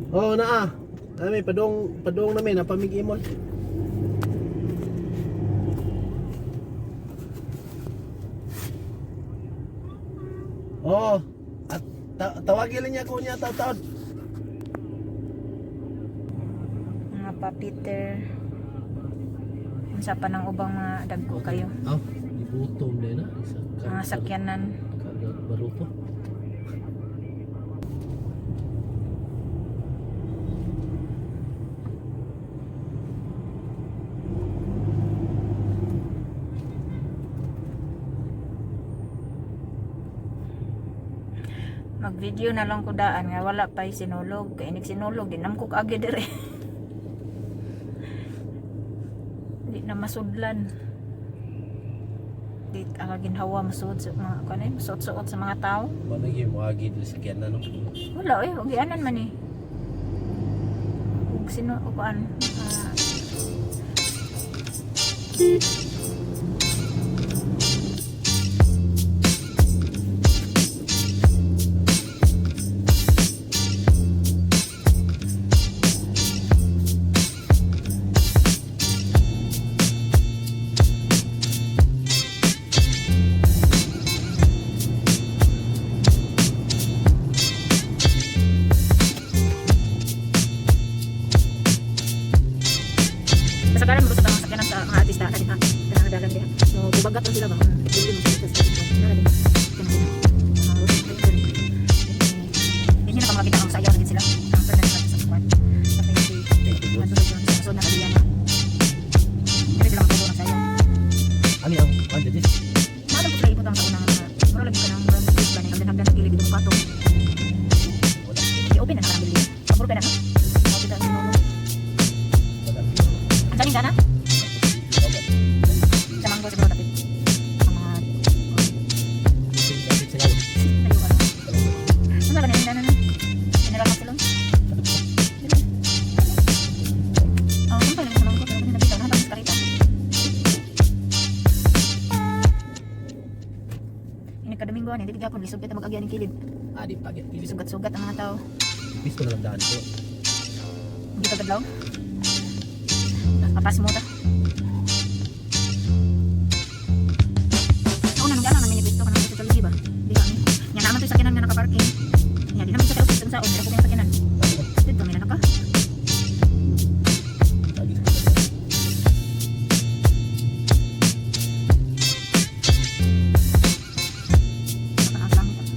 Oo na ah. May padong namin napamig-imol. Oo. At tawagin lang niya ko niya taon. Mga pa Peter. Unsa pa nang ubang mga dagko kayo? Oh, ibutom din na. Mga sakyanan. Karga barupo. Mag-video na lang ko daan nga wala pa sinulog. Kaya sinulog din namkok agi dire. Di na masudlan. Di ang ginhawa masud sa mga kanay, suot-suot sa mga tao. Wala gyud mo agi dili sa kyan no. Wala gianan man eh. Ug sino o kuan? Kasagaran mo sa mga sakyanan sa mga artista na din ha. Kanang dalan diha. No, bubagat lang sila ba? Dili mo sa sa na din. Hindi na pa makita ang sayaw din sila. Ang pernah sa kuan. Sa hindi masunod yun sa sunod na kaliyan. Hindi sila makatuwa ng sayaw. Ani ang wala dis. Madam ko ipot ang sa unang mura lagi ka nang mura sa isla ni hagdan sa kilid ng patong. Wala. I-open na karang building. Pabor ka na ha. Kita ang nuno. Ang daming gana? Sa manggo siguro natin. Mga tayo ka na. Ano ba ganyan gana na? General Maxilon? Oh, kung pala sa manggo pero kanina bitaw na tapos karita. Ini kadaming buwan, hindi tigapon lisod kita mag-agyan ng kilid. Di pagit. Sugat-sugat ang mga tao. Pisto na lang daan ko. Hindi ka gadlaw? Papas mo ta. Ako nang gala nang minipisto ka nang sa Chology ba? Di kami. Yan naman to yung sakyanan nga nakaparking. Yan, di naman sa kausap sa meron ko yung sakyanan. Dito kami na naka. Mataas lang ito.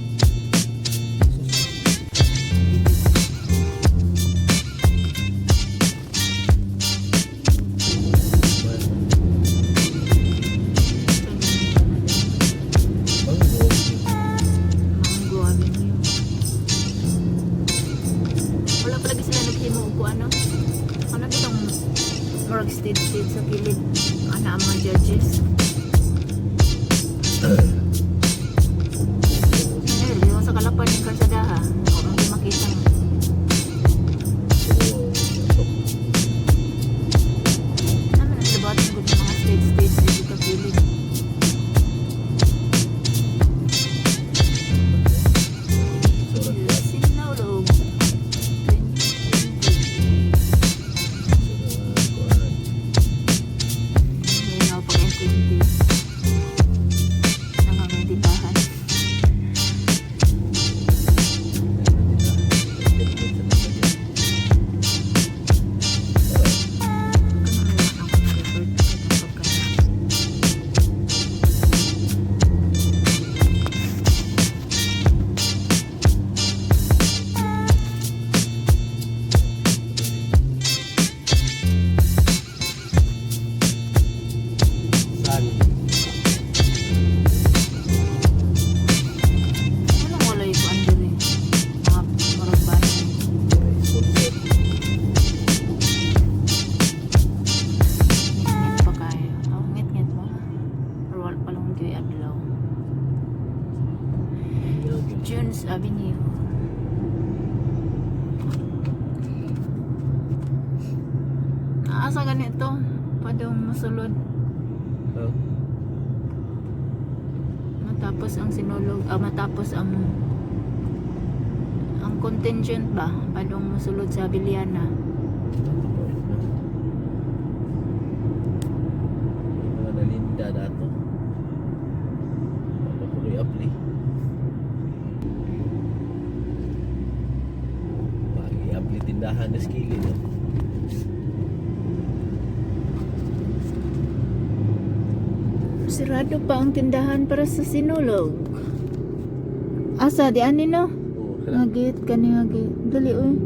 Mango Avenue. Wala pa lagi sila naghimo ko ano. Ano ditong morgue stage sa kilid. Ana ang mga judges. Yung sa kalapan ng kalsadaha. O ang di makita. Naman ang labat ng mga stage dito sa kilid. Sinulog. 2020. Ngayon ako pag-20. Nakakagitahan. Anong wala yung kuan diri? Mga marag bayan. Ngit-ngit pa kayo. Oh, ngit-ngit mo. Roll pa lang kayo adlaw. Junes Avenue. Naasa ganito. Padong masulod. Matapos ang sinulog, matapos ang contingent ba? Padong musulod sa Biliana. Mga nalinda dato. Papakuloy apli. Pagi apli tindahan na skili no. Sirado pa ang tindahan para sa Sinulog. Asa di ani no? Oo, sila. Ngagit kani ngagit. Dali oy.